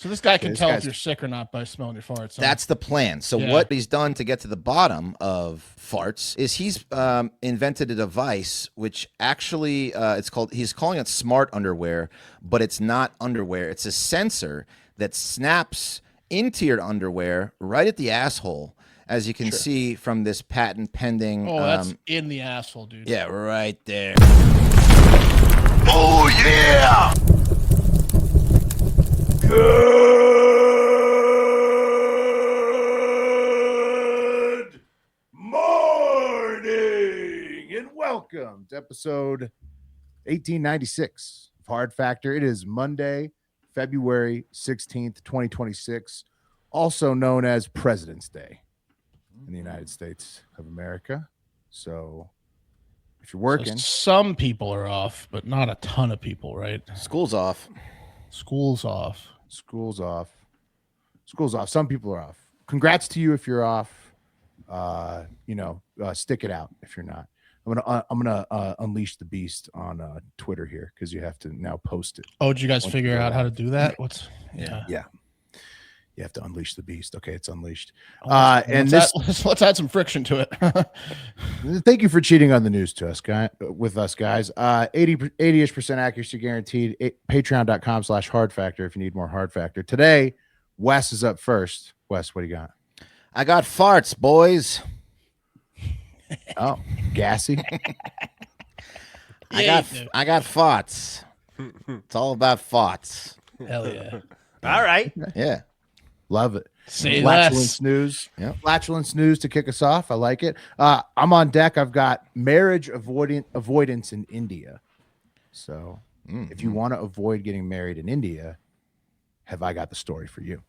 So this guy can tell if you're sick or not by smelling your farts. Huh? That's the plan. So what he's done to get to the bottom of farts is he's invented a device which actually he's calling it smart underwear, but it's not underwear. It's a sensor that snaps into your underwear right at the asshole, as you can see from this patent pending. Oh, that's in the asshole, dude. Yeah, right there. Oh, yeah! Good morning and welcome to episode 1896 of Hard Factor. It is Monday, February 16th, 2026, also known as President's Day in the United States of America. So if you're working, some people are off, but not a ton of people, right? School's off. School's off. School's off. School's off. Some people are off. Congrats to you if you're off. Stick it out if you're not. I'm gonna unleash the beast on Twitter here because you have to now post it. Oh, did you guys figure out how to do that? Yeah. You have to unleash the beast. Okay, it's unleashed. Let's add some friction to it. Thank you for cheating on the news to us, guys. 80% accuracy guaranteed. Patreon.com/hard factor if you need more hard factor. Today, Wes is up first. Wes, what do you got? I got farts, boys. Oh, gassy. I got farts. It's all about farts. Hell yeah. All right. Yeah. Love it. Say Flatulence news. Yep. Flatulence news to kick us off. I like it. I'm on deck. I've got marriage avoidance in India. So if you want to avoid getting married in India, have I got the story for you?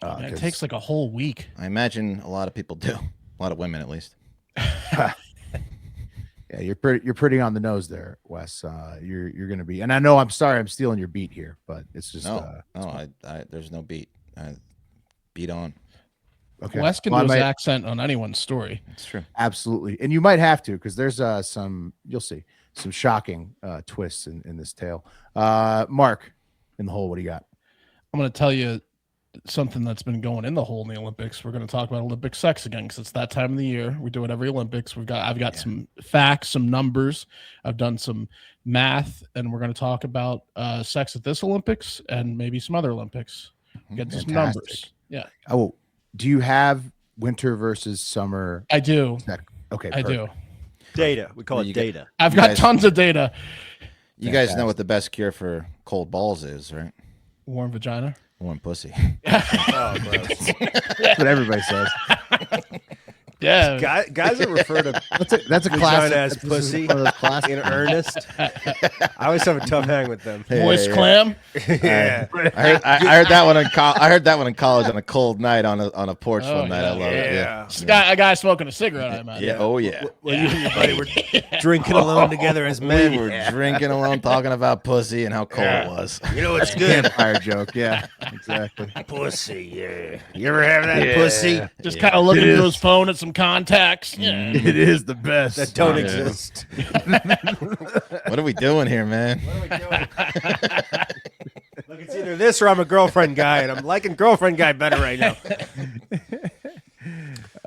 It takes like a whole week. I imagine a lot of people do. A lot of women, at least. Yeah, you're pretty on the nose there, Wes. You're gonna be, and I know I'm sorry I'm stealing your beat here, but it's just there's no beat. Beat on. Okay. Wes can do his accent on anyone's story. It's true. Absolutely. And you might have to, because there's you'll see some shocking twists in this tale. Mark, in the hole, what do you got? I'm going to tell you something that's been going in the hole in the Olympics. We're going to talk about Olympic sex again, because it's that time of the year. We do it every Olympics. I've got some facts, some numbers. I've done some math, and we're going to talk about sex at this Olympics and maybe some other Olympics. Get some numbers. Yeah. Oh, do you have winter versus summer? I do. Okay. I do. Data. We call it data. I've got tons of data. You guys know what the best cure for cold balls is, right? Warm vagina. Warm pussy. Oh, gross. That's what everybody says. Yeah. Guys that refer to that's a classic as pussy in earnest. I always have a tough hang with them. Moist clam. Yeah. I heard that one in I heard that one in college on a cold night on a porch one night. I love it. Yeah. A guy smoking a cigarette, I imagine. Yeah. Oh yeah. Well, you and your buddy were drinking alone together as men. We were drinking alone, talking about pussy and how cold it was. You know what's good? Campfire joke. Yeah. Exactly. Pussy. Yeah. You ever have that pussy? Just kind of looking through his phone at some contacts. Yeah. It is the best. That don't exist. What are we doing here, man? What are we doing? Look, it's either this or I'm a girlfriend guy, and I'm liking girlfriend guy better right now.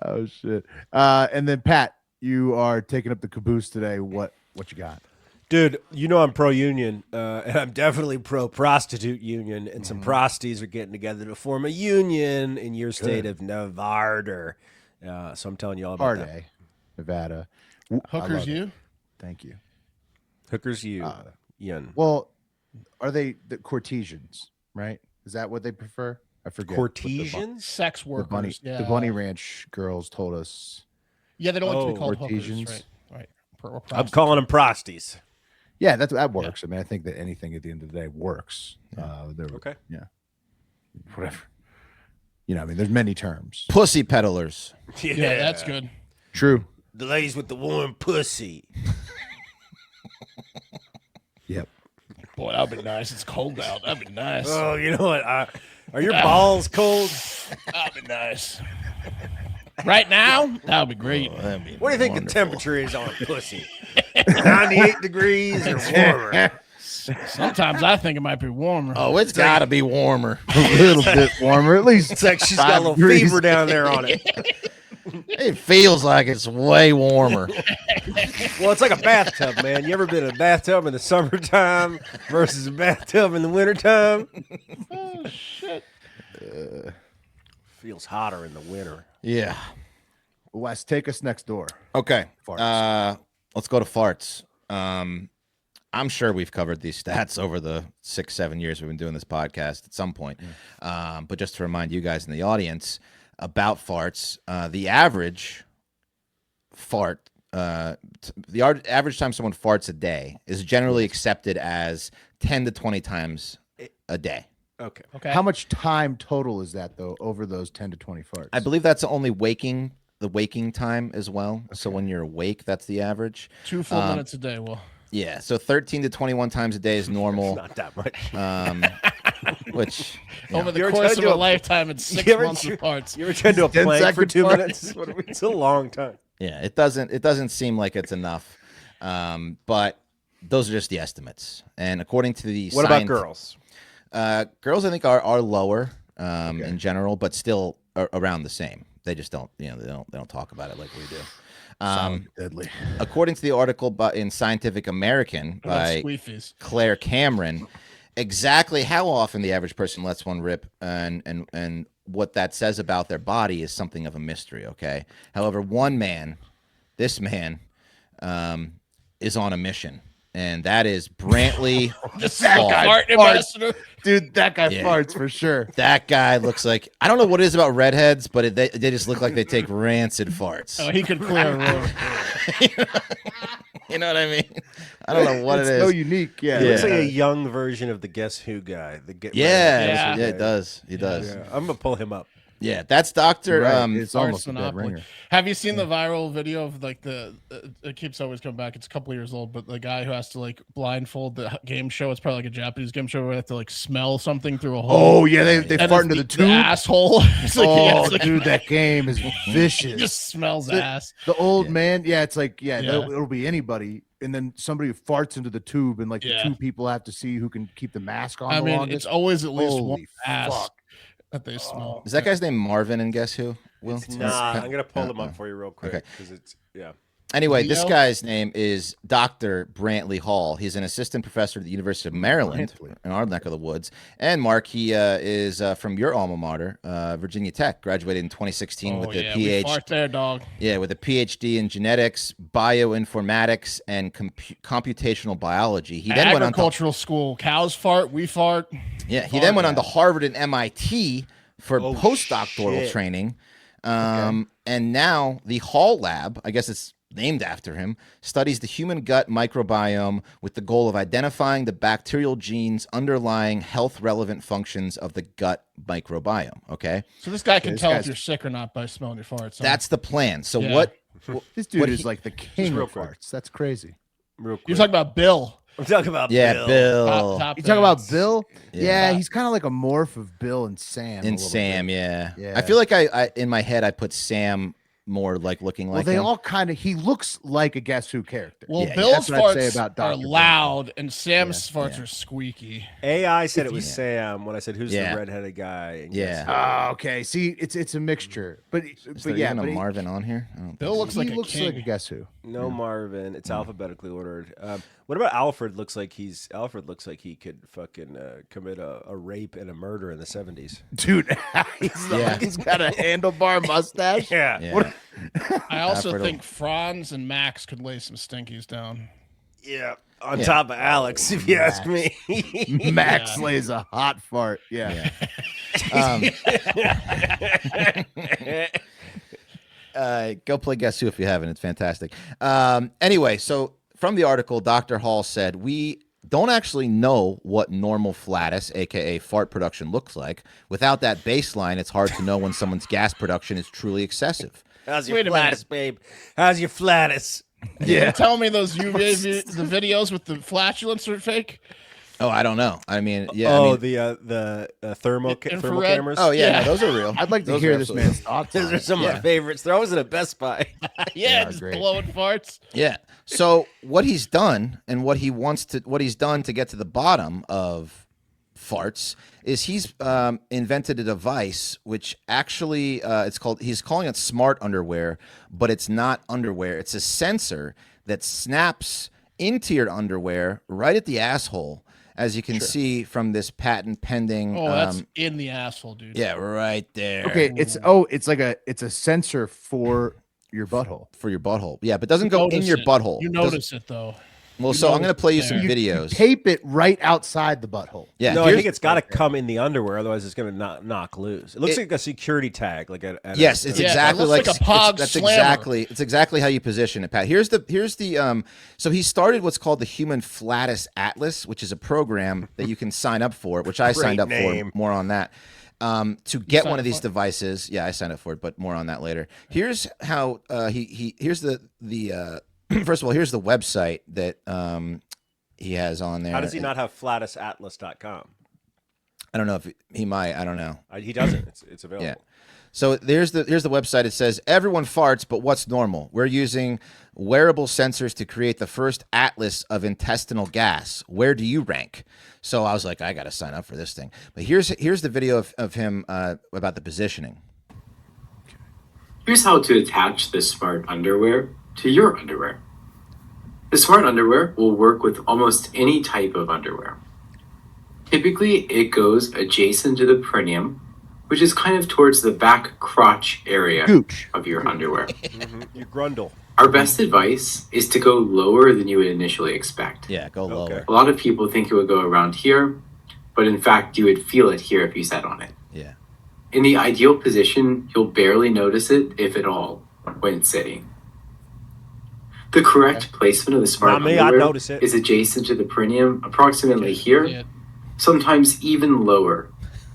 Oh shit. And then Pat, you are taking up the caboose today. What you got? Dude, you know I'm pro-union, and I'm definitely pro-prostitute union, and some prosties are getting together to form a union in your state of Nevada. So I'm telling you all about that. Nevada. Hookers you? Thank you. Hookers you. Well, are they the courtesans, right? Is that what they prefer? I forget. Courtesans? Sex workers. The Bunny Ranch girls told us. Yeah, they don't like to be called courtesans. hookers. Right. I'm calling them prosties. Yeah, that works. Yeah. I mean, I think that anything at the end of the day works. Okay. Yeah. Whatever. You know, I mean, there's many terms. Pussy peddlers. Yeah, that's good. True. The ladies with the warm pussy. Yep. Boy, that'd be nice. It's cold out. That'd be nice. Oh, you know what? Are your balls cold? That'd be nice. Right now, that would be great. What do you think the temperature is on pussy? 98 degrees or warmer? Sometimes I think it might be warmer. Oh, it's got to be warmer. A little bit warmer, at least. It's like she's got a 5 little degrees. fever down there on it. It feels like it's way warmer. Well, it's like a bathtub, man. You ever been in a bathtub in the summertime versus a bathtub in the wintertime? Oh shit! Feels hotter in the winter. Yeah. Wes, take us next door. Okay. Farts. Let's go to farts. I'm sure we've covered these stats over the 6-7 years we've been doing this podcast at some point. But just to remind you guys in the audience about farts, the average fart, average time someone farts a day is generally accepted as 10 to 20 times a day. Okay. How much time total is that, though, over those 10 to 20 farts? I believe that's only the waking time as well. Okay. So when you're awake, that's the average. 2 full minutes a day. Well, yeah. So 13 to 21 times a day is normal. Not that much. Which over the course of a lifetime, it's 6 months of farts. You ever tried to do a 10 plank for second 2 farts? minutes? It's a long time. Yeah, it doesn't seem like it's enough. But those are just the estimates. And according to the What about girls? Girls, I think, are lower in general, but still around the same. They just don't, they don't talk about it like we do. Deadly. According to the article in Scientific American by Claire Cameron, exactly how often the average person lets one rip and what that says about their body is something of a mystery. Okay. However, this man, is on a mission. And that is Brantley. Fart ambassador. Dude, that guy farts for sure. That guy looks like, I don't know what it is about redheads, but they just look like they take rancid farts. Oh, he could clear a room. You know what I mean? I don't know what it is. So unique. Yeah. It looks like a young version of the Guess Who guy. Yeah, it does. He does. Yeah. I'm going to pull him up. Yeah, that's Dr. It's almost a dead ringer. Have you seen the viral video of like it keeps always coming back. It's a couple years old, but the guy who has to like blindfold the game show. It's probably like a Japanese game show where they have to like smell something through a hole. Oh yeah, they fart into the tube. Asshole. It's like, dude, that game is vicious. It just smells ass. The old man, it's like it'll be anybody, and then somebody farts into the tube, and like the two people have to see who can keep the mask on. I mean, it's always at least one ass. Fuck. That they smell. Is that guy's name Marvin and Guess Who? Will? Nah, I'm going to pull him up for you real quick. Because Anyway, this guy's name is Dr. Brantley Hall. He's an assistant professor at the University of Maryland in our neck of the woods. And Mark, he is from your alma mater, Virginia Tech, graduated in 2016 with a PhD. Fart there, dog. Yeah, with a PhD in genetics, bioinformatics, and computational biology. He then went on agricultural school. Cows fart, we fart. Yeah, he then went on to Harvard and MIT for postdoctoral training. And now the Hall Lab, I guess it's named after him, studies the human gut microbiome with the goal of identifying the bacterial genes underlying health-relevant functions of the gut microbiome. Okay, so this guy can tell if you're sick or not by smelling your farts. Huh? That's the plan. So this dude is like the king of farts. That's crazy. Real quick. You're talking about Bill. I'm talking about Bill. Top You talking about Bill? Yeah. He's kind of like a morph of Bill and Sam. Yeah. I feel like I in my head I put Sam more like looking like they him. all kind of, he looks like a Guess Who character. Well, Yeah, Bill's that's what I'd say farts about are Dr. loud, and Sam's farts are squeaky. AI said it was Sam when I said, who's the redheaded guy? And Okay. See, it's a mixture. But Is there even a Marvin on here? I don't Bill think looks like he a looks king. like a Guess Who. No Marvin. It's alphabetically ordered. What about Alfred? Alfred looks like he could fucking commit a rape and a murder in the 70s. Dude, he's got a handlebar mustache. Yeah. I also Alfred think Franz and Max could lay some stinkies down. Yeah. On top of Alex, if you ask me. Max lays a hot fart. Yeah. Go play Guess Who if you haven't. It's fantastic. Anyway, so from the article, Dr. Hall said, we don't actually know what normal flatus, aka fart production, looks like. Without that baseline, it's hard to know when someone's gas production is truly excessive. How's your flatus, babe? How's your flatus? Yeah. Tell me those the videos with the flatulence are fake. Oh, I don't know. I mean, yeah. Oh, I mean, the thermal Infrared? cameras. oh yeah, Yeah. no, those are real. I'd like to Those hear are this absolutely man's thoughts. Those on are it. some of my Yeah. favorites. They're always in a Best Buy. Yeah, are just great. blowing farts. Yeah. So what he's done and what he's done to get to the bottom of farts is he's invented a device which actually he's calling it smart underwear, but it's not underwear. It's a sensor that snaps into your underwear right at the asshole, as you can see from this patent pending. Oh, that's in the asshole, dude. yeah, right there. Okay, it's a sensor for your butthole. For your butthole. Yeah, but it doesn't go in Notice your it. butthole. You It doesn't- notice it though. Well, you so I'm notice going to play you it some there. You videos. tape it right outside the butthole. Yeah, No, I here's- think it's got to come in the underwear, otherwise it's going to knock loose. It looks like a security tag, like Yes, it's Yeah, it exactly looks like like a Pog that's Slammer. exactly how you position it, Pat. Here's the so he started what's called the Human Flatus Atlas, which is a program that you can sign up for, which I signed up name. for. More on that. To get one of up these for it? devices, yeah, I signed up for it, but more on that later. Here's how here's the first of all, here's the website that he has on there. How does he not have flatusatlas.com? I don't know if he might. I don't know. He doesn't. It's available. Yeah. So here's the website. It says everyone farts, but what's normal? We're using wearable sensors to create the first atlas of intestinal gas. Where do you rank? So I was like, I got to sign up for this thing. But here's the video of him about the positioning. Here's how to attach the smart underwear to your underwear. The smart underwear will work with almost any type of underwear. Typically, it goes adjacent to the perineum, which is kind of towards the back crotch area Gooch. of your underwear. Your grundle. Our best advice is to go lower than you would initially expect. Yeah, go lower. A lot of people think it would go around here, but in fact, you would feel it here if you sat on it. Yeah. In the ideal position, you'll barely notice it, if at all, when sitting. The correct placement of the smart Not me, I'd underwear notice it. is adjacent to the perineum, approximately here. Yeah. Sometimes even lower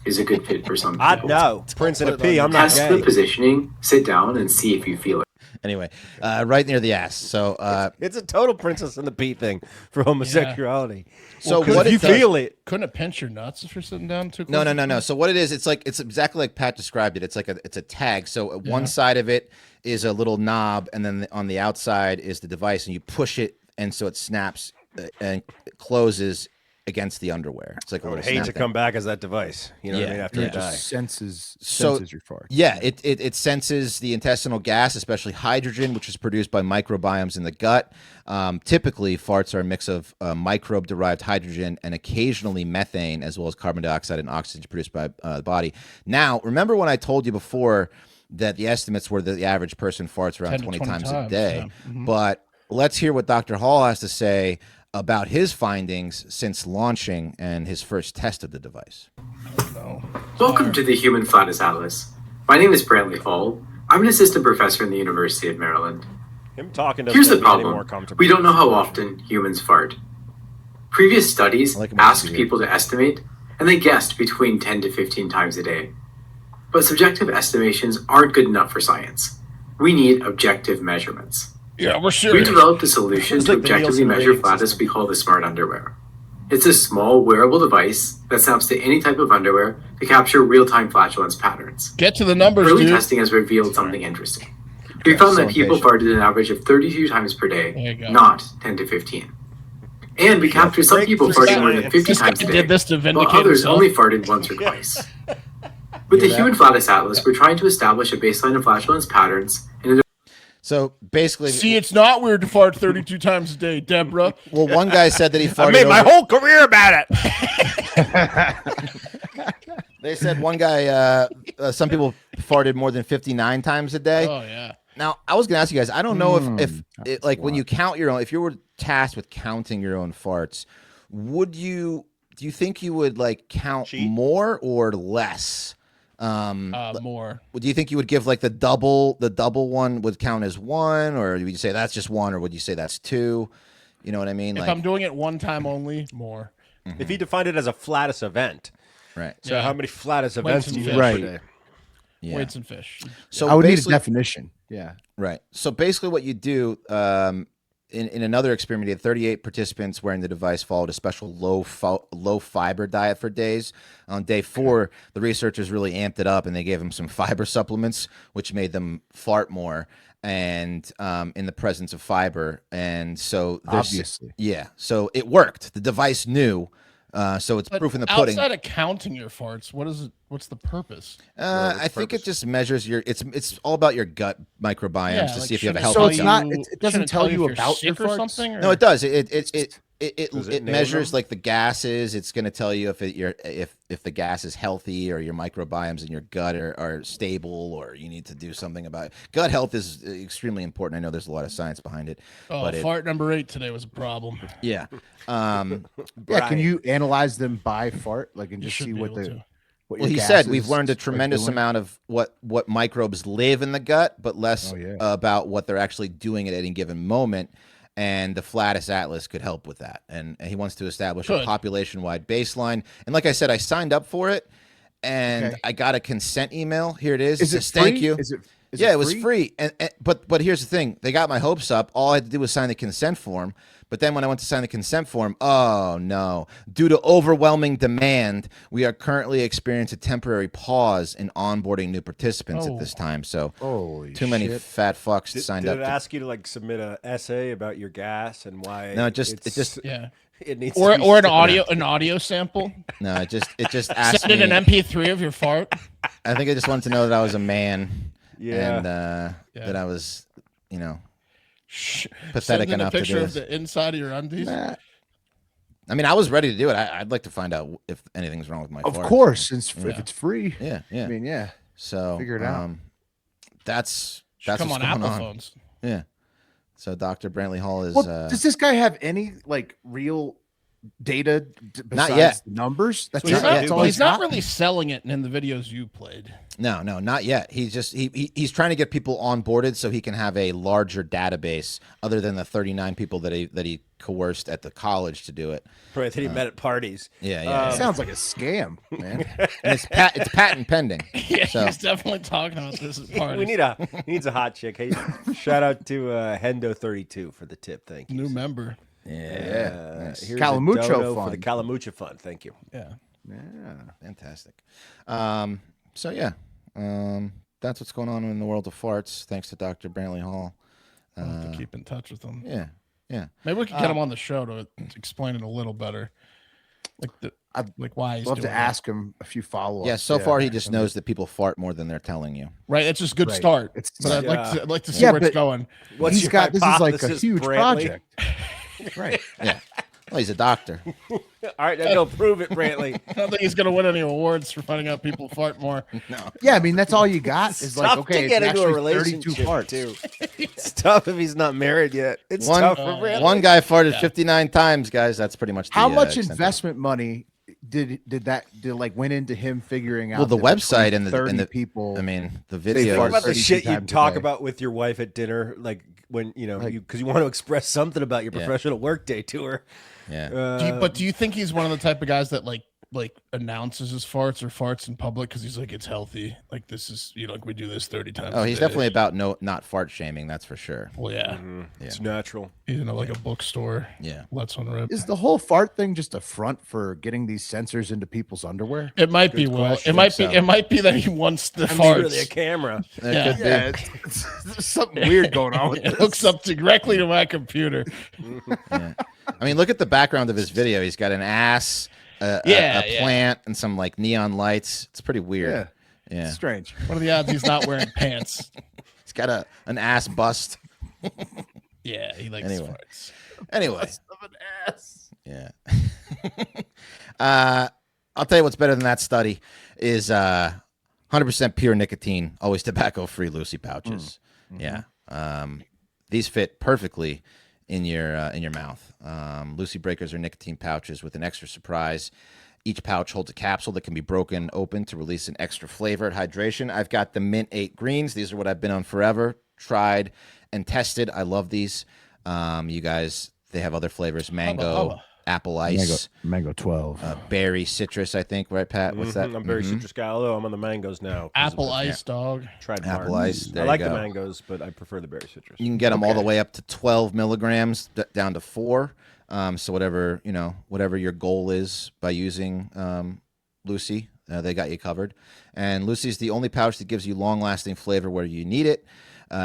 is a good fit for some people. I'd know. Prince and a P. I'm not Test the gay. positioning, sit down, and see if you feel it. Anyway, right near the ass. So It's a total Princess and the P thing for homosexuality. so Because what if you it does- feel it, Couldn't it pinch your nuts if you're sitting down too No, close? no. So what it is, it's exactly like Pat described it. It's like it's a tag. So one side of it is a little knob, and then on the outside is the device, and you push it, and so it snaps and closes against the underwear. It's like a I would little hate snap to thing. come back as that device. You know what I Yeah, mean? After yeah. I die. Senses So- your fart. Yeah, it senses the intestinal gas, especially hydrogen, which is produced by microbiomes in the gut. Typically, farts are a mix of microbe-derived hydrogen and occasionally methane, as well as carbon dioxide and oxygen produced by the body. Now, remember when I told you before that the estimates were that the average person farts around 10 to 20 20 times a times, day? yeah. Mhm. But let's hear what Dr. Hall has to say about his findings since launching and his first test of the device. Welcome to the Human Flatus Atlas. My name is Brantley Hall. I'm an assistant professor in the University of Maryland. Him talking doesn't Here's the make me any more problem. comfortable. We don't know how often humans fart. Previous studies I like 'em asked easier. people to estimate, and they guessed between 10 to 15 times a day. But subjective estimations aren't good enough for science. We need objective measurements. Yeah, we're We serious. developed a solution It's to like the objectively Nielsen measure rating flatus system. we call the smart underwear. It's a small wearable device that snaps to any type of underwear to capture real-time flatulence patterns. Get to the numbers, Early dude. testing has revealed something interesting. We found so that people impatient. farted an average of 32 times per There day, you go. not 10 to 15. And we captured some Great people for farting more than science. 50 This guy times a day, did this to while vindicate others himself. only farted once or twice. With the Human Flatus Atlas, we're trying to establish a baseline of flatulence patterns and So basically, See, it's not weird to fart 32 times a day, Deborah. well, one guy said that he farted. I made my over- whole career about it. They said one guy, some people farted more than 59 times a day. Oh, yeah. Now, I was going to ask you guys, I don't know if that's it, like a when lot. you count your own, if you were tasked with counting your own farts, do you think you would like count Cheat? more or less? More. Do you think you would give like the double one would count as one, or would you say that's just one, or would you say that's two? You know what I mean? If I'm doing it one time only, more. If he defined it as a flatus event, right. so Yeah. how many flatus events and do you fish. have Right. per day? Yeah. Weights and fish. So I would need a basically- definition. Yeah. Right. So basically, what you do in another experiment, he had 38 participants wearing the device followed a special low fiber diet for days. On day 4, the researchers really amped it up and they gave them some fiber supplements, which made them fart more and in the presence of fiber. And so Obviously. yeah, so it worked. The device knew. So it's But proof in the pudding. outside of counting your farts, what is it? What's the purpose? I think it just measures your. It's all about your gut microbiome to like, see if you have a shouldn't healthy So it's gut. not. you- It doesn't shouldn't tell you if you're about your sick or farts? something. No, it does. It Does it name measures them? like the gases. It's going to tell you if the gas is healthy or your microbiomes in your gut are stable or you need to do something about it. Gut health is extremely important. I know there's a lot of science behind it. Oh, but fart number 8 today was a problem. yeah. Yeah. Brian. Can you analyze them by fart, like, and You just should see be what able the to. what Well, your he said gases we've learned a are tremendous doing? amount of what microbes live in the gut, but less Oh, yeah. about what they're actually doing at any given moment. And the Flatus Atlas could help with that. And he wants to establish a Good. population-wide baseline. And like I said, I signed up for it, and Okay. I got a consent email. Here it is. Is It it says, thank free? you. Is It was free. And but here's the thing: they got my hopes up. All I had to do was sign the consent form. But then when I went to sign the consent form, oh no! Due to overwhelming demand, we are currently experiencing a temporary pause in onboarding new participants at this time. So Holy too many shit. fat fucks Did, signed did up. it ask you to like submit an essay about your gas and why? No, it just Yeah. it needs Or to be or an studied. audio sample. no, it just asked Send in me. an MP3 of your fart. I think I just wanted to know that I was a man, Yeah. and Yeah. that I was, Shh. pathetic Send in a enough to picture do of this. the inside of your undies. Nah, I mean, I was ready to do it. I'd like to find out if anything's wrong with my of farts. course, since if Yeah. it's free. Yeah, yeah. I mean, yeah. So Figure it out. That's Come what's on going Apple on. phones. Yeah. So Dr. Brantley Hall is Well, does this guy have any like real data besides yet. the numbers? That's So he's not not, yet. that's all well, he's he's not got? really selling it in the videos you played. no, not yet. He's just he's trying to get people onboarded so he can have a larger database other than the 39 people that he coerced at the college to do it. Right, that he met at parties. Yeah. Sounds like a scam, man. And it's patent pending. Yeah, So- he's definitely talking about this at parties. He needs a hot chick. Hey, shout out to Hendo32 for the tip. Thank you. New member. Yeah. Nice. Here's Calamucho a dono for fund. the Calamucha fund. Thank you. Yeah. Yeah. Fantastic. So yeah, that's what's going on in the world of farts. Thanks to Dr. Brantley Hall. I'll have to keep in touch with him. Yeah. Maybe we could get him on the show to explain it a little better. Like why he's Love to doing it. ask him a few follow-ups. Yeah. So far, he just knows that people fart more than they're telling you. Right, it's just a good Right. start. It's- But I'd Yeah. like to see Yeah, where it's but- going. What's He's your got this is like a hypothesis, huge Brantley? project. Right. Yeah. Well, he's a doctor. All right, now go prove it, Brantley. I don't think he's gonna win any awards for finding out people fart more. No. Yeah, I mean that's all you got is It's like tough okay, to get it's into a actually 32 relationship parts. too. It's tough if he's not married yet. It's One- tough for Brantley. One guy farted 59 times, guys. That's pretty much the, How much extent of it. investment money did like went into him figuring out? Well, the that between website and the 30 and people. I mean, the They video. What about the 32 shit you times a talk day. about with your wife at dinner, like when Like- because you want to express something about your Yeah. professional workday to her? Yeah. But do you think he's one of the type of guys that like announces his farts or farts in public because he's like it's healthy? Like this is like we do this 30 times. Oh, a he's day. definitely about not fart shaming. That's for sure. Well, yeah, It's natural. he's in like a bookstore. Yeah. Let's one rip. Is the whole fart thing just a front for getting these sensors into people's underwear? It might be Will. question. It might be. So. It might be that he wants the I mean, farts. really a camera. There Yeah. could be. There's something weird going on with It this. hooks up directly to my computer. Yeah. I mean, look at the background of his video. He's got an ass, a Yeah. plant, and some like neon lights. It's pretty weird. Yeah. Strange. What are the odds he's not wearing pants? He's got an ass bust. Yeah, he likes Anyway. farts. Anyway. Of an ass. Yeah. I'll tell you what's better than that study is 100% pure nicotine, always tobacco-free Lucy pouches. Yeah. These fit perfectly in your mouth. Lucy Breakers are nicotine pouches with an extra surprise. Each pouch holds a capsule that can be broken open to release an extra flavor and hydration. I've got the Mint 8 Greens. These are what I've been on forever, tried and tested. I love these. You guys, they have other flavors. Mango, apple ice, Mango 12. berry citrus, I think, right, Pat? What's that? I'm very citrus guy, although I'm on the mangoes now. 'cause Apple of ice, dog. tried Apple Mark. ice. There I you like the go. mangoes, but I prefer the berry citrus. You can get them all the way up to 12 milligrams down to 4. So whatever your goal is by using Lucy, they got you covered. And Lucy's the only pouch that gives you long-lasting flavor where you need it.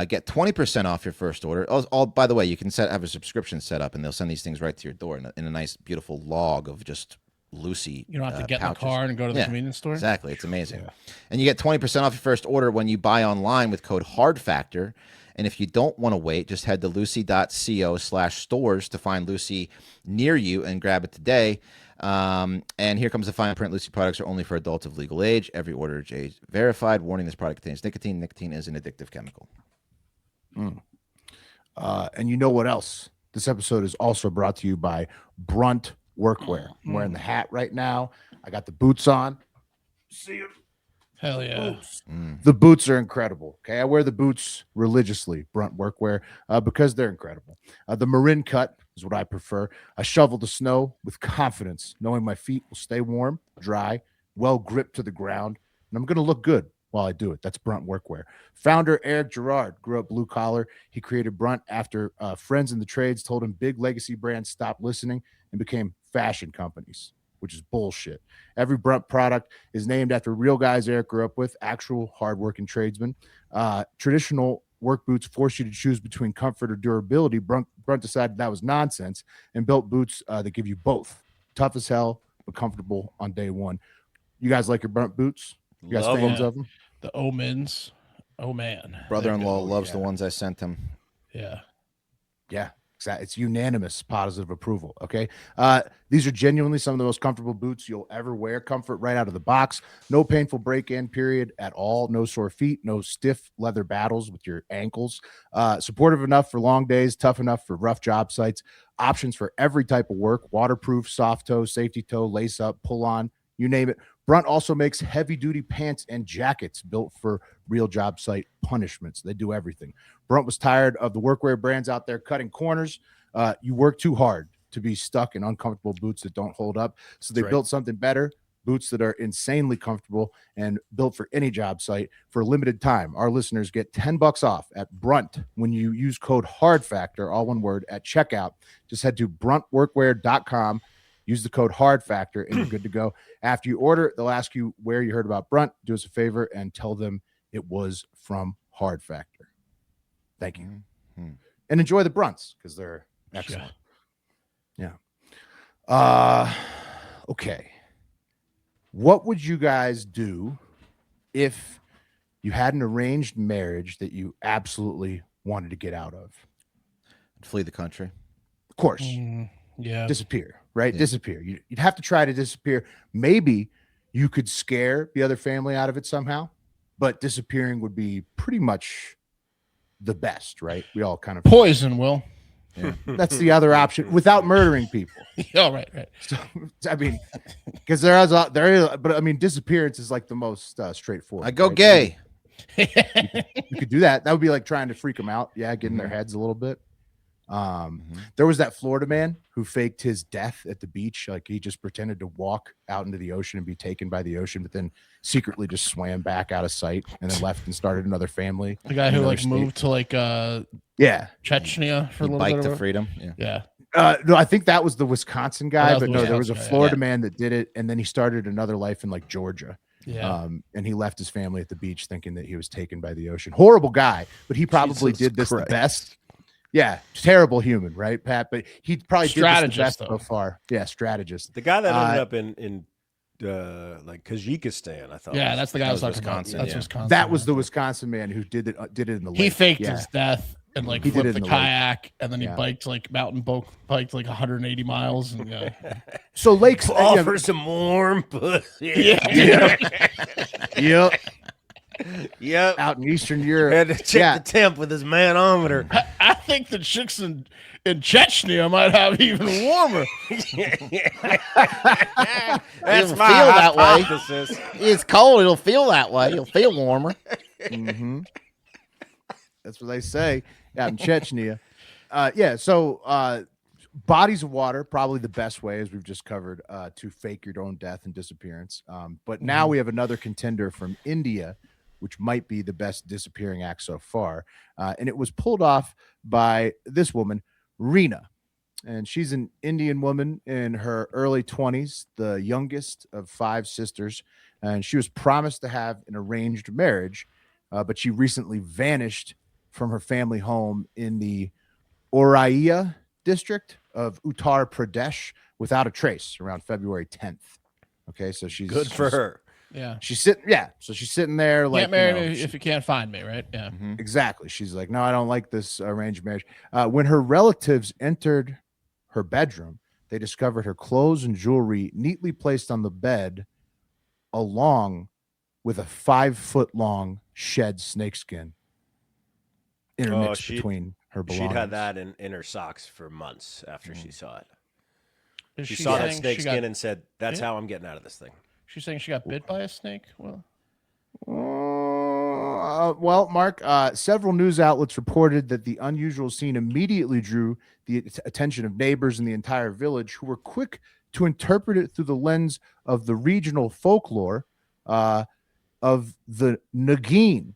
Get 20% off your first order. By the way, you can have a subscription set up, and they'll send these things right to your door in a nice, beautiful log of just Lucy. You don't have to get pouches. in the car and go to the convenience store. Exactly, it's amazing. And you get 20% off your first order when you buy online with code HARDFACTOR. And if you don't want to wait, just head to lucy.co/stores to find Lucy near you and grab it today. And here comes the fine print. Lucy products are only for adults of legal age. Every order is age verified. Warning: this product contains nicotine. Nicotine is an addictive chemical. And you know what else? This episode is also brought to you by Brunt Workwear. I'm wearing the hat right now. I got the boots on. See them? Hell yeah. The boots are incredible. Okay, I wear the boots religiously, Brunt Workwear, because they're incredible. The Marin cut is what I prefer. I shovel the snow with confidence, knowing my feet will stay warm, dry, well gripped to the ground, and I'm going to look good while I do it. That's Brunt Workwear. Founder Eric Gerard grew up blue collar. He created Brunt after friends in the trades told him big legacy brands stopped listening and became fashion companies, which is bullshit. Every Brunt product is named after real guys Eric grew up with, actual hardworking tradesmen. Traditional work boots force you to choose between comfort or durability. Brunt decided that was nonsense and built boots that give you both. Tough as hell, but comfortable on day one. You guys like your Brunt boots? You guys fans of them? The Omens. Oh, man. Brother-in-law loves the ones I sent him. Yeah. Yeah, exactly. It's unanimous positive approval. Okay. These are genuinely some of the most comfortable boots you'll ever wear. Comfort right out of the box. No painful break-in period at all. No sore feet. No stiff leather battles with your ankles. Supportive enough for long days. Tough enough for rough job sites. Options for every type of work. Waterproof, soft toe, safety toe, lace up, pull on. You name it. Brunt also makes heavy-duty pants and jackets built for real job site punishments. They do everything. Brunt was tired of the workwear brands out there cutting corners. You work too hard to be stuck in uncomfortable boots that don't hold up. So they built something better, boots that are insanely comfortable and built for any job site. For a limited time, our listeners get $10 off at Brunt when you use code HARDFACTOR, all one word, at checkout. Just head to bruntworkwear.com. Use the code HARDFACTOR and you're good to go. After you order, they'll ask you where you heard about Brunt. Do us a favor and tell them it was from Hard Factor. Thank you. Mm-hmm. And enjoy the Brunts because they're excellent. Yeah. Okay. What would you guys do if you had an arranged marriage that you absolutely wanted to get out of? Flee the country. Of course. Yeah. Disappear, right? Yeah. Disappear. You'd have to try to disappear. Maybe you could scare the other family out of it somehow, but disappearing would be pretty much the best, right? We all kind of poison, Will. Yeah. That's the other option without murdering people. Oh, right. So, I mean, because there is, but I mean, disappearance is like the most straightforward. I go right? gay. You could do that. That would be like trying to freak them out. Yeah, get in their heads a little bit. There was that Florida man who faked his death at the beach. Like he just pretended to walk out into the ocean and be taken by the ocean, but then secretly just swam back out of sight and then left and started another family. The guy who like moved to like Chechnya for a little bit. Bike to freedom. Yeah. No, I think that was the Wisconsin guy, but no, there was a Florida guy, man that did it, and then he started another life in like Georgia. Yeah. And he left his family at the beach thinking that he was taken by the ocean. Horrible guy, but he probably did this the best. Yeah, terrible human, right, Pat? But he probably did this the best so far. Yeah, strategist. The guy that ended up in like Kazakhstan, I thought. Yeah, that's the guy who was Wisconsin. That's Wisconsin. That was the Wisconsin man who did it in the lake. He faked his death and like flipped the kayak, and then he biked like biked like 180 miles. And so lakes offer some warm pussy. Yep. Yep. Out in Eastern Europe. Had to check the temp with his manometer. I think the chicks in Chechnya might have even warmer. That's my feel that hypothesis. way. It's cold. It'll feel that way. You'll feel warmer. Mm-hmm. That's what they say out in Chechnya. So Bodies of water, probably the best way, as we've just covered, to fake your own death and disappearance. But now we have another contender from India, which might be the best disappearing act so far. And it was pulled off by this woman, Reena. And she's an Indian woman in her early 20s, the youngest of 5 sisters. And she was promised to have an arranged marriage, but she recently vanished from her family home in the Auraiya district of Uttar Pradesh without a trace around February 10th. Okay, so she's Good for her. Yeah. She's sitting, so she's sitting there like, Can't marry me if you can't find me, right? Yeah. exactly. She's like, no, I don't like this arranged marriage. When her relatives entered her bedroom, they discovered her clothes and jewelry neatly placed on the bed, along with a 5-foot-long shed snakeskin intermixed between her belongings. She'd had that in her socks for months after she saw it. Is She she saw that saying snake she skin got- and said, "That's how I'm getting out of this thing." She's saying she got bit by a snake. Well, Well, Mark, several news outlets reported that the unusual scene immediately drew the attention of neighbors in the entire village, who were quick to interpret it through the lens of the regional folklore of the Nagin.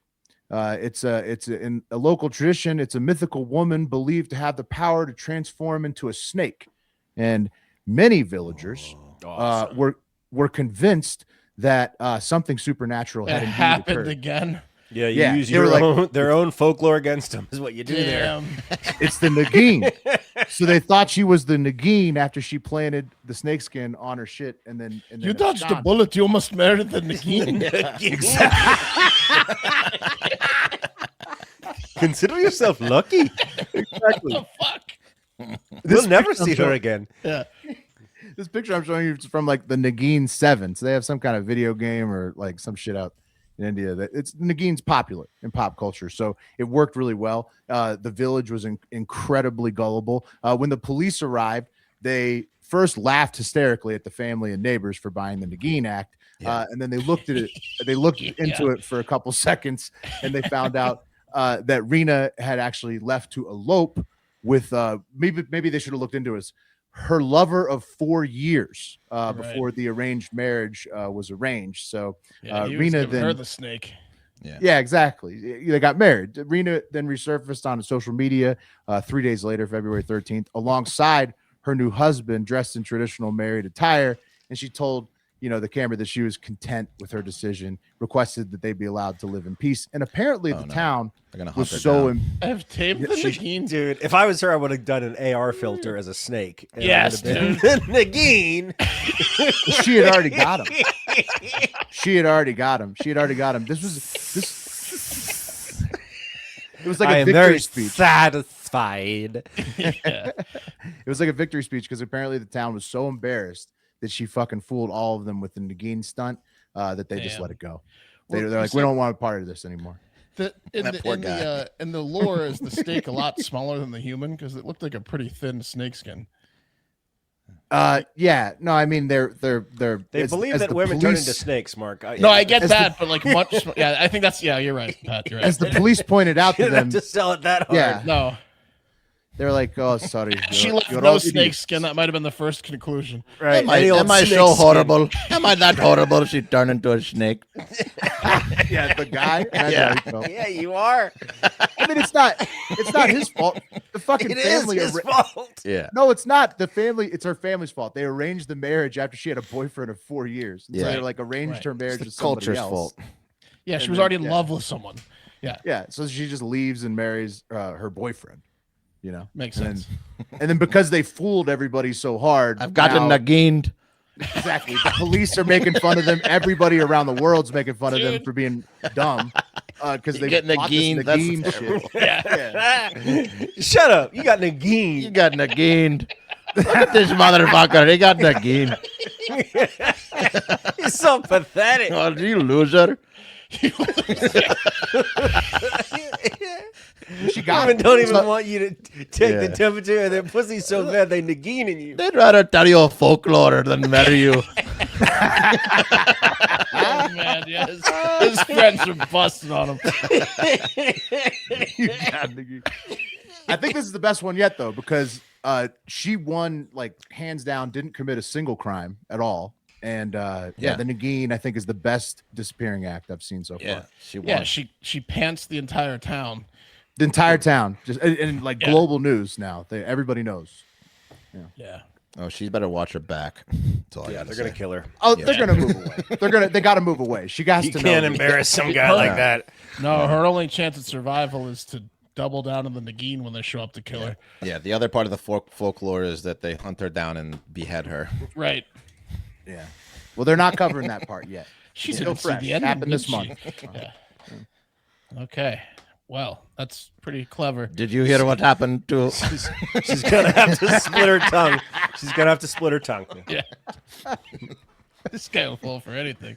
It's in a local tradition. It's a mythical woman believed to have the power to transform into a snake, and many villagers Awesome. were convinced that something supernatural it had indeed happened occurred. again. Yeah, you Yeah, use they were your like- own, their own folklore against them is what you do there. Damn. It's the Nagin. So they thought she was the Nagin after she planted the snakeskin on her shit, and then You dodged a bullet. You almost married the Nagin. Consider yourself lucky. Exactly. the fuck? We'll never picture I'm see her showing- again. Yeah. This picture I'm showing you is from like the Nagin 7. So they have some kind of video game or like some shit out in India that it's Nagin's popular in pop culture. So it worked really well. The village was incredibly gullible. When the police arrived, they first laughed hysterically at the family and neighbors for buying the Nagin Act. And then they looked at it. They looked into it for a couple seconds, and they found out that Reena had actually left to elope with maybe they should have looked into it. Her lover of 4 years before the arranged marriage was arranged. So Yeah, he was Reena giving her then, the snake. yeah, exactly. They got married. Reena then resurfaced on social media 3 days later, February 13th, alongside her new husband, dressed in traditional married attire, and she told the camera that she was content with her decision, requested that they be allowed to live in peace, and apparently the town They're gonna hunt was her so down. I have taped the Nagin. Dude, if I was her, I would have done an AR filter as a snake. And Yes, I would have been Nagin. she had already got him. She had already got him. This it was like I a am victory very speech. satisfied. Yeah. It was like a victory speech because apparently the town was so embarrassed that she fucking fooled all of them with the Nagin stunt that they just Damn. let it go. Well, They're you like, said- we don't want a part of this anymore. In the lore, is the snake a lot smaller than the human? Because it looked like a pretty thin snakeskin. Yeah, no, I mean they're They as- believe as that the women turn police- into snakes, Mark. No, I get As that, but like much. Yeah, I think that's. Yeah, you're right, Pat. You're right. as the police pointed out to You don't them. have to sell it that hard. Yeah, No, they're like, oh, sorry, she you're- left you're no all snake idiots. skin. That might have been the first conclusion. Right. Am I, Any old am I snake so skin. horrible? Am I that horrible? She turned into a snake. Yeah, the guy. That's Yeah. how he felt. Yeah, you are. I mean, it's not his fault. The fucking It is family. his fault. Yeah. No, it's not the family. It's her family's fault. They arranged the marriage after she had a boyfriend of 4 years. And so Yeah. they like arranged Right. her marriage It's with the somebody culture's else. fault. Yeah, she And was then- already in yeah. love with someone. Yeah, Yeah, so she just leaves and marries her boyfriend. makes And then- sense. And then because they fooled everybody so hard, I've gotten now- nagined. exactly. The police are making fun of them. Everybody around the world's making fun of them Dude. for being dumb because they Getting bought this nagined. That's Nagin terrible. shit. Yeah. Shut up. You got You Nagin. got nagined. Look at this motherfucker. He got nagined. You're so pathetic. Oh, you loser. She got Women it. don't even want you to take the Yeah. temperature, and their pussy's so bad they Nagin in you. They'd rather tell you a folklore than marry you. Oh man, yeah, his friends are busting on him. I think this is the best one yet, though, because She won like hands down, didn't commit a single crime at all. And the Nagin, I think, is the best disappearing act I've seen so far. She won. Yeah, she pants the entire town. The entire town, just and like global news now. Everybody knows. Yeah. Oh, she better watch her back. That's all I Yeah, gotta they're gonna say. kill her. Oh, they're gonna move away. They gotta move away. She has You to can't know. embarrass some guy like that. No, her only chance at survival is to double down on the Nagin when they show up to kill her. Yeah, the other part of the folklore is that they hunt her down and behead her. Right. Yeah. Well, they're not covering that part yet. She's still fresh. Happened this month. Yeah. Okay. Well, that's pretty clever. Did you hear what happened to? She's gonna have to split her tongue. She's gonna have to split her tongue. Yeah. This guy will fall for anything.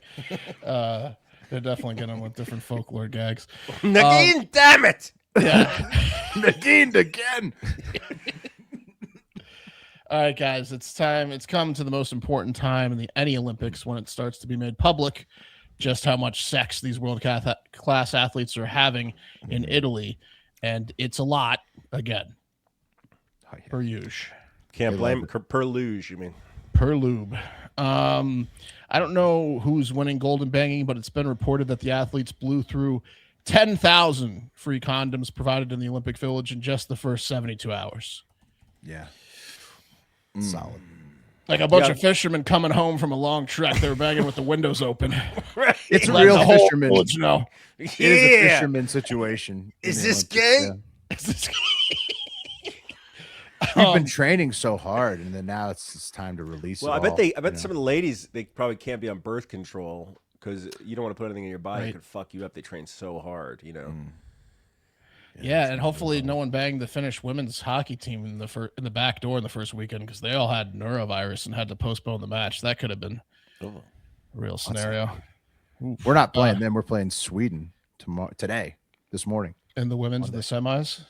They're definitely getting with different folklore gags. Nagin, damn it! Yeah. Nagin again. All right, guys, it's time. It's come to the most important time in any Olympics when it starts to be made public just how much sex these world class athletes are having in Italy. And it's a lot, again, per usual. Can't blame per luge, you mean? Per lube. I don't know who's winning gold and banging, but it's been reported that the athletes blew through 10,000 free condoms provided in the Olympic Village in just the first 72 hours. Yeah. Solid. Like a bunch of fishermen coming home from a long trek. They were banging with the windows open. It's a Let real the whole fisherman. village know. It is a fisherman situation. in Is the this Olympics, gay? yeah. We've been training so hard, and then now it's time to release. Well, it I bet all, I bet some of the ladies, they probably can't be on birth control because you don't want to put anything in your body that could fuck you up. They train so hard, you know. Yeah, and hopefully no one banged the Finnish women's hockey team in the back door in the first weekend because they all had neurovirus and had to postpone the match. That could have been a real scenario. We're not playing them. We're playing Sweden this morning In the women's in the semis.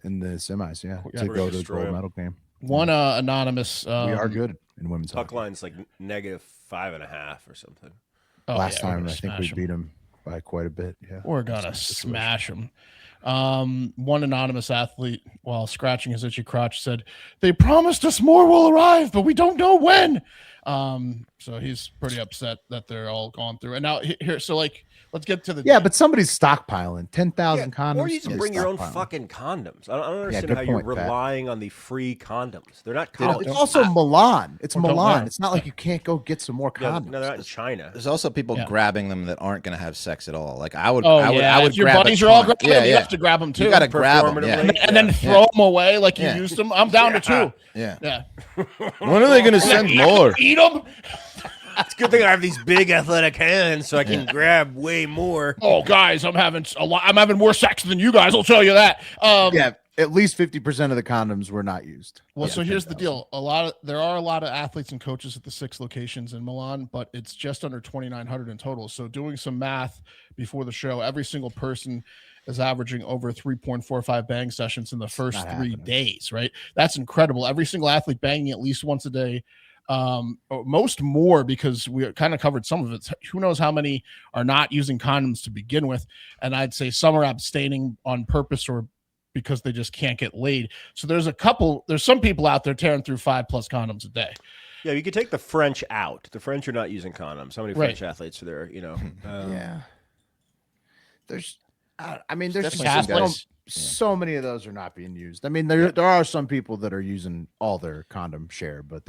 in the semis. Yeah, Yeah, to we're go gonna to the destroy gold 'em. medal game. One anonymous. We are good in women's Puck hockey. line's like -5.5 or something. Last we're time gonna I think smash we 'em. beat them by quite a bit. Yeah, We're gonna smash them. One anonymous athlete, while scratching his itchy crotch, said, "They promised us more will arrive, but we don't know when." So he's pretty upset that they're all gone through. And now here, so like, let's get to the yeah, but somebody's stockpiling 10,000 condoms. Or you can bring your own Stockpiling. fucking condoms. I don't understand good how you're point, Pat. relying on the free condoms. They're not Dude, condoms. it's also Milan. It's Or don't Milan. know. It's not like you can't go get some more No, condoms. they're not in China. There's also people Yeah. grabbing them that aren't going to have sex at all. Like I would, Oh I would, yeah, I would if your grab buddies a are all ton. grabbing them, you have to grab them too. You got to grab them. Yeah. Performatively. and then throw them away like you Yeah. used them. I'm down to two. Yeah. Yeah. When are they going to send more? Eat them. It's a good thing I have these big athletic hands so I can grab way more. Oh, guys, I'm having a lot. I'm having more sex than you guys. I'll tell you that. Yeah, at least 50% of the condoms were not used. Well, Yeah, so here's the 10,000. deal. There are a lot of athletes and coaches at the 6 locations in Milan, but it's just under 2,900 in total. So doing some math before the show, every single person is averaging over 3.45 bang sessions in the first not 3 happening. days, right? That's incredible. Every single athlete banging at least once a day. Most more because we kind of covered some of it. Who knows how many are not using condoms to begin with? And I'd say some are abstaining on purpose or because they just can't get laid. So there's some people out there tearing through 5+ condoms a day. Yeah, you could take the French out. The French are not using condoms. How many French athletes are there? You know, Yeah. There's, I mean, there's Definitely just some guys- so many of those are not being used. I mean, there are some people that are using all their condom share, but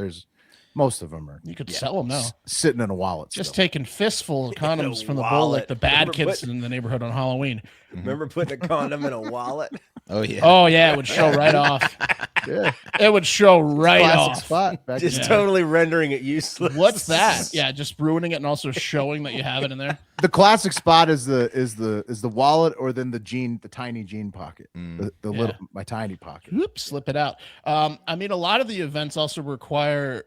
most of them are You could sell them now. sitting in a wallet. Just still. taking fistful of condoms from the bowl wallet. like the bad Remember kids put- in the neighborhood on Halloween. remember putting a condom in a wallet? Oh yeah. Oh yeah, it would show right off. Yeah, It would show right classic off. spot. Back Just in- totally rendering it useless. What's that? Yeah, just ruining it and also showing that you have it in there. The classic spot is the wallet, or then the tiny jean pocket, the Yeah. my tiny pocket. Oops, slip it out. I mean, a lot of the events also require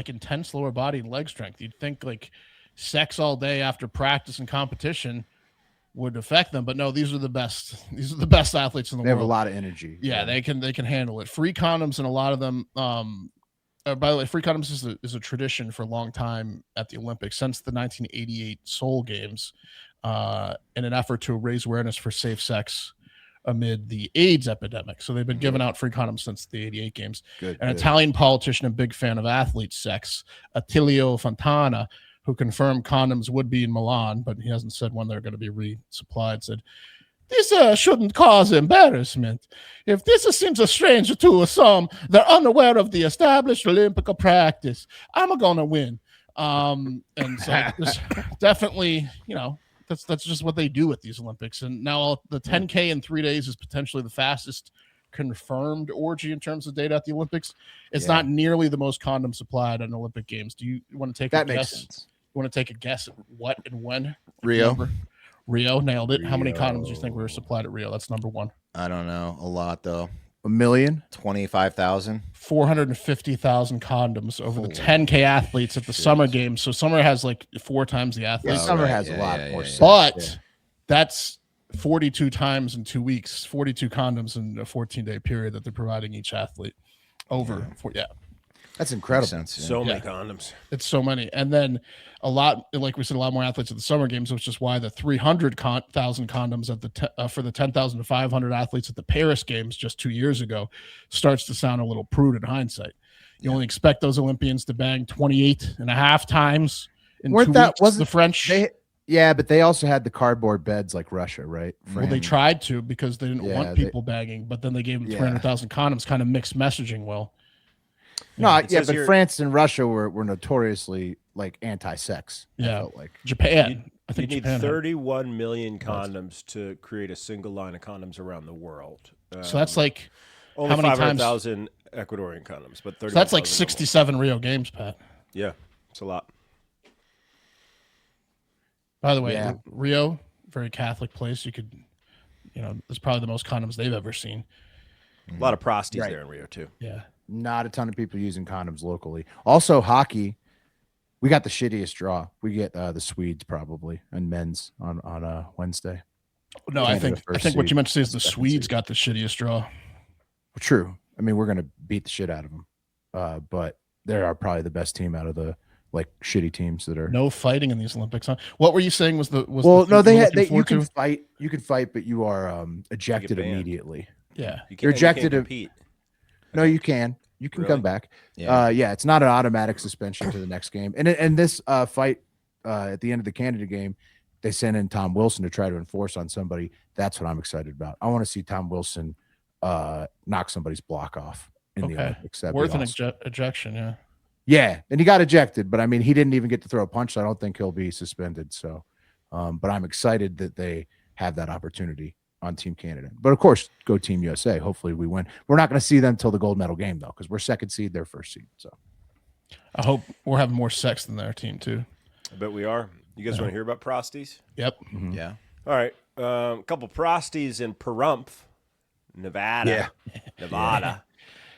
intense lower body and leg strength. You'd think like sex all day after practice and competition would affect them, but no, these are the best. These are the best athletes in the They have world. a lot of energy. Yeah, they can handle it. Free condoms and a lot of them. By the way, free condoms is a tradition for a long time at the Olympics since the 1988 Seoul Games, in an effort to raise awareness for safe sex amid the AIDS epidemic. So they've been giving out free condoms since the 88 games. Good. An good. Italian politician and big fan of athlete sex, Attilio Fontana, who confirmed condoms would be in Milan, but he hasn't said when they're going to be resupplied, said, "This shouldn't cause embarrassment. If this seems a stranger to some, they're unaware of the established Olympic practice. I'm going to win." And so this definitely, that's just what they do at these Olympics. And now the 10K in 3 days is potentially the fastest confirmed orgy in terms of data at the Olympics. It's not nearly the most condom supplied at an Olympic Games. Do you want to take a That makes guess? sense. You want to take a guess at what and when? Rio. Number? Rio nailed it. How many Rio. condoms do you think were supplied at Rio? That's number one. I don't know. A lot though. 1 million. 25,000. 450,000 condoms over the Holy 10K athletes at the shit. Summer Games. So Summer has like 4 times the Yeah, athletes. Oh, summer right. has Yeah, a lot yeah, more. yeah, yeah. sex, But yeah. that's 42 times in 2 weeks, 42 condoms in a 14-day period that they're providing each athlete over. That's Makes incredible. sense. Yeah. So many Yeah. condoms. It's so many. And then a lot, like we said, a lot more athletes at the Summer Games, which is why the 300,000 condoms at the for the 10,000 to 500 athletes at the Paris Games just 2 years ago starts to sound a little prude in hindsight. You only expect those Olympians to bang 28 and a half times in Weren't 2 that- weeks. wasn't The French, Yeah, but they also had the cardboard beds like Russia, right? well, they tried to because they didn't Yeah, want people banging, but then they gave them Yeah. 300,000 condoms, kind of mixed messaging. Well, No, It yeah, says but here- France and Russia were notoriously like anti-sex. I Yeah. felt like. Japan, I You think need Japan had- 31 million condoms to create a single line of condoms around the world. So that's like only how many times- 500,000 Ecuadorian condoms, but 31,000 so that's like normal. 67 Rio Games, Pat. Yeah, it's a lot. By the way, Yeah. Rio, very Catholic place. You could, it's probably the most condoms they've ever seen. A lot of prosties Right. there in Rio too. Yeah. Not a ton of people using condoms locally. Also, hockey, we got the shittiest draw. We get the Swedes probably and men's on Wednesday. No, I Canada think first what you seed, meant to say is the second Swedes seed. got the shittiest draw. True. I mean, we're gonna beat the shit out of them, but they are probably the best team out of the like shitty teams that are. No fighting in these Olympics, huh? What were you saying was the Well, the no, thing they you were had. looking You forward can to? fight. You can fight, but you are ejected banned. immediately. Yeah. You You're and you can't ejected if- compete. No, you can. You can Really? come back. Yeah. Yeah, it's not an automatic suspension to the next game. And this fight at the end of the Canada game, they sent in Tom Wilson to try to enforce on somebody. That's what I'm excited about. I want to see Tom Wilson knock somebody's block off in the Okay. Olympics. That'd be Worth an awesome. ejection, yeah. Yeah, and he got ejected, but I mean, he didn't even get to throw a punch. So I don't think he'll be suspended. So, but I'm excited that they have that opportunity on Team Canada. But of course, go Team USA. Hopefully, we win. We're not going to see them till the gold medal game though, because we're second seed, they're first seed. So I hope we're having more sex than their team too. I bet we are. You guys want to hear about prosties? Yep. Yeah. All right. A couple prosties in Pahrump, Nevada. Nevada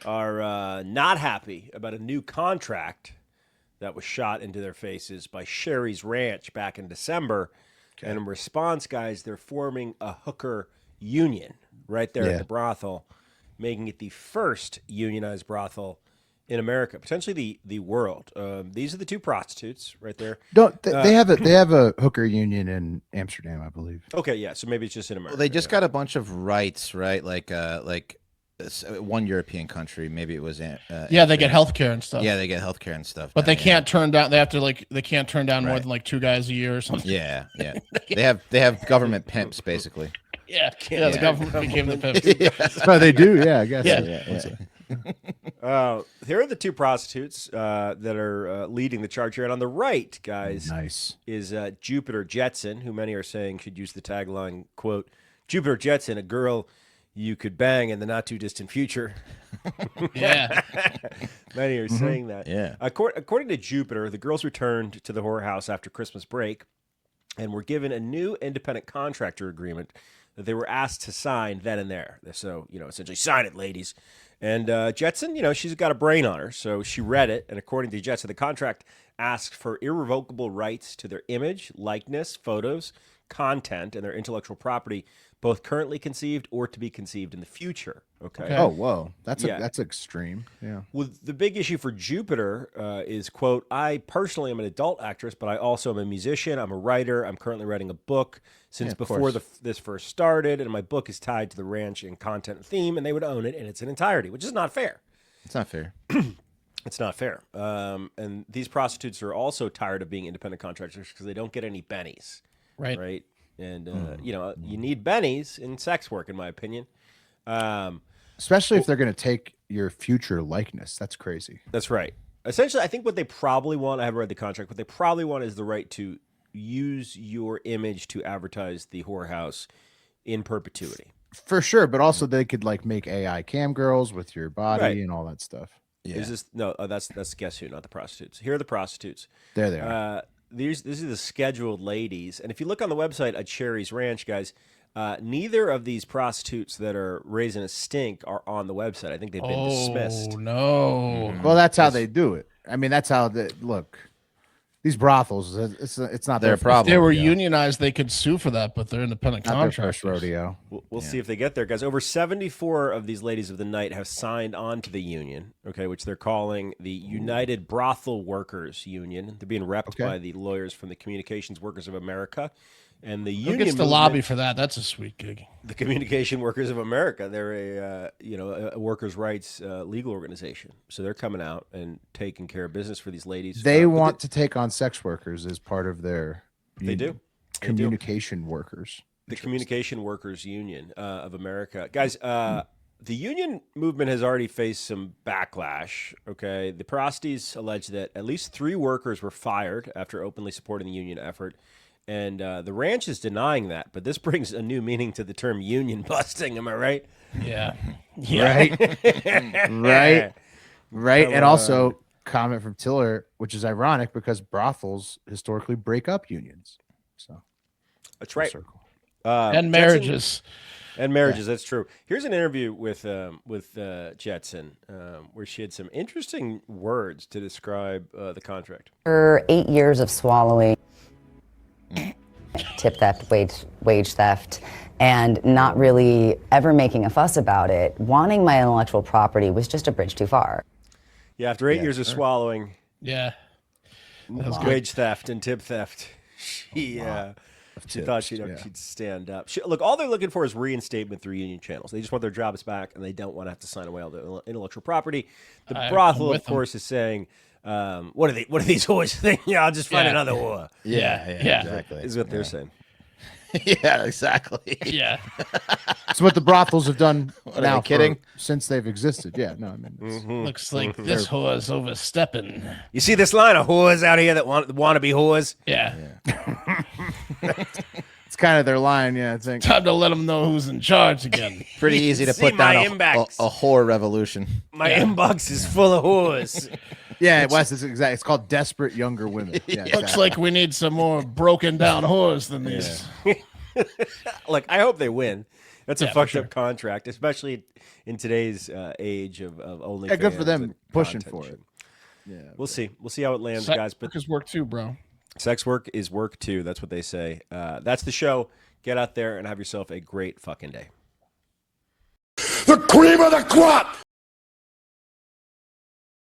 are not happy about a new contract that was shot into their faces by Sherry's Ranch back in December. And in response, guys, they're forming a hooker union right there at the brothel, making it the first unionized brothel in America, potentially the world. These are the two prostitutes right there. they have a hooker union in Amsterdam, I believe. Okay, yeah, so maybe it's just in America. Well, they just got a bunch of rights, right? Like one European country, maybe it was. Yeah, they get health care and stuff. Yeah, they get healthcare and stuff. But they down, can't turn down. They have to they can't turn down more Right. than like 2 guys a year or something. Yeah, yeah. They have government pimps basically. Yeah, yeah. The government became the pimps. Oh, they do. Yeah, I guess. Yeah. Here are the two prostitutes that are leading the charge here. And on the right, guys, Nice. is Jupiter Jetson, who many are saying should use the tagline, quote, Jupiter Jetson, a girl you could bang in the not-too-distant future. Yeah. Many are saying that. Yeah. According to Jupiter, the girls returned to the whorehouse after Christmas break and were given a new independent contractor agreement that they were asked to sign then and there. So, essentially, sign it, ladies. And Jetson, she's got a brain on her, so she read it. And according to Jetson, the contract asked for irrevocable rights to their image, likeness, photos, content and their intellectual property, both currently conceived or to be conceived in the future. Okay. Oh, whoa. That's Yeah. that's extreme. Yeah. Well, the big issue for Jupiter is, quote, I personally am an adult actress, but I also am a musician. I'm a writer. I'm currently writing a book since of before course. this first started, and my book is tied to the ranch and content and theme, and they would own it in its entirety, which is not fair. It's not fair. It's not fair. And these prostitutes are also tired of being independent contractors because they don't get any bennies. Right. Right. And, you need bennies in sex work, in my opinion. Especially if they're going to take your future likeness. That's crazy. That's right. Essentially, I think what they probably want, I haven't read the contract, what they probably want is the right to use your image to advertise the whorehouse in perpetuity. For sure, but also they could like make AI cam girls with your body Right. and all that stuff. Yeah. Is this no? That's Guess Who, not the prostitutes. Here are the prostitutes. There they are. These are the scheduled ladies, and if you look on the website at Cherry's Ranch, guys, neither of these prostitutes that are raising a stink are on the website. I think they've been dismissed. Oh no. Well, that's how they do it. I mean, that's how they look. These brothels, it's not Their their problem. If they were yeah. unionized, they could sue for that, but they're independent Not their first contractors. rodeo. We'll see if they get there, guys. Over 74 of these ladies of the night have signed on to the union, okay, which they're calling the United Brothel Workers Union. They're being repped Okay. by the lawyers from the Communications Workers of America. And the Who union gets to movement- lobby for that? That's a sweet gig. the Communication Workers of America. They're a workers' rights legal organization. So they're coming out and taking care of business for these ladies. They But want to take on sex workers as part of their They do. They do. communication workers. The Communication Workers Union of America. Guys, the union movement has already faced some backlash, okay? The Prosties allege that at least 3 workers were fired after openly supporting the union effort. And the ranch is denying that, but this brings a new meaning to the term union busting. Am I right? Yeah. Right. Right. And also comment from Tiller, which is ironic because brothels historically break up unions. So That's right. circle. And Jetson- marriages. And marriages, that's true. Here's an interview with Jetson where she had some interesting words to describe the contract. After 8 years of swallowing tip theft, wage theft, and not really ever making a fuss about it, wanting my intellectual property was just a bridge too far. Yeah, after 8 years of swallowing Yeah. That was good. wage theft and tip theft, she thought she'd stand up. Look, all they're looking for is reinstatement through union channels. They just want their jobs back, and they don't want to have to sign away all the intellectual property. The I'm brothel, with of them. course, is saying, "What are these whores think? Yeah, I'll just find Yeah. another whore." Yeah. Exactly. Is what they're saying. Yeah, exactly. Yeah. It's what the brothels have done What, are now they kidding? since they've existed. Yeah, no, I mean, it's, Looks like this whore's overstepping. You see this line of whores out here that want to be whores? Yeah. it's kind of their line. Yeah, I think. Time to let them know who's in charge again. Pretty easy to See put my down inbox. a whore revolution. My inbox is full of whores. Yeah, Wes, it's exactly. It's called desperate younger women. Yeah, Looks exactly. like we need some more broken down whores than these. Look, I hope they win. That's a Yeah, for fucked sure. up contract, especially in today's age of OnlyFans. Yeah, good for them and pushing content for shit. it. Yeah, We'll see. We'll see how it lands, Sex guys. But work is work too, bro. sex work is work too. That's what they say. That's the show. Get out there and have yourself a great fucking day. The cream of the crop!